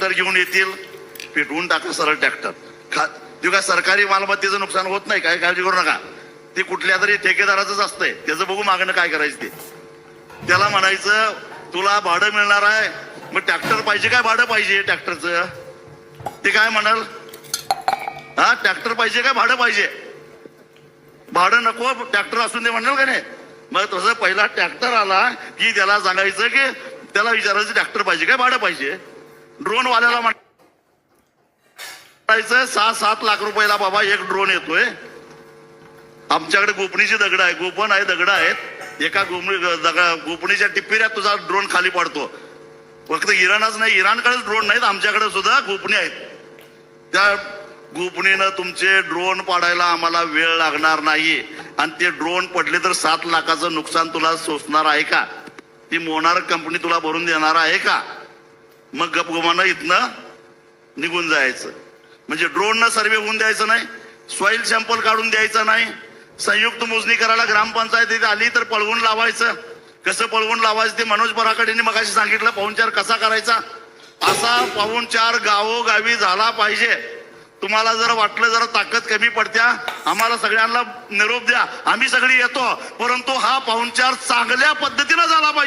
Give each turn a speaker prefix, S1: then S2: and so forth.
S1: Tractor घेऊन येतील, पेटवून टाका सरळ ट्रॅक्टर. ते काय सरकारी मालमत्तेचं नुकसान होत नाही, काय काळजी करू नका. ते कुठल्या तरी ठेकेदाराचंच असतंय, त्याचं बघू मागणं काय करायचं ते. त्याला म्हणायचं तुला भाडं मिळणार आहे, मग ट्रॅक्टर पाहिजे काय भाडं पाहिजे ट्रॅक्टरचं? ते काय म्हणाल, हा ट्रॅक्टर पाहिजे काय भाडं पाहिजे? भाडं नको, ट्रॅक्टर असून दे म्हणाल का नाही? मग तसं पहिला ट्रॅक्टर आला की त्याला सांगायचं की त्याला विचारायचं ट्रॅक्टर पाहिजे काय भाडं पाहिजे. ड्रोन वाल्याला म्हणायचं 6-7 लाख रुपयाला बाबा एक ड्रोन येतोय. आमच्याकडे गोपणीची दगड आहे, गोपन आहे, दगड आहेत. एका गोपणीच्या टिप्पिऱ्यात तुझा ड्रोन खाली पडतो. फक्त इराणच नाही, इराणकडेच ड्रोन नाहीत, आमच्याकडे सुद्धा गोपणी आहेत. त्या गोपणीनं तुमचे ड्रोन पाडायला आम्हाला वेळ लागणार नाही. आणि ते ड्रोन पडले तर 7 लाखाचं नुकसान तुला सोसणार आहे का? ती मोनार्क कंपनी तुला भरून देणार आहे का? मग गपगुमानं इथनं निघून जायचं. म्हणजे ड्रोननं सर्वे होऊन द्यायचं नाही, सॉइल सॅम्पल काढून द्यायचं नाही, संयुक्त मोजणी करायला ग्रामपंचायत इथे आली तर पळवून लावायचं. कसं पळवून लावायचं ते मनोज बराकडेंनी मगाशी सांगितलं. पाहुणचार कसा करायचा, असा पाहुणचार गावोगावी झाला पाहिजे. तुम्हाला जर वाटलं जरा ताकद कमी पडत्या, आम्हाला सगळ्यांना निरोप द्या, आम्ही सगळी येतो, परंतु हा पाहुणचार चांगल्या पद्धतीनं झाला पाहिजे.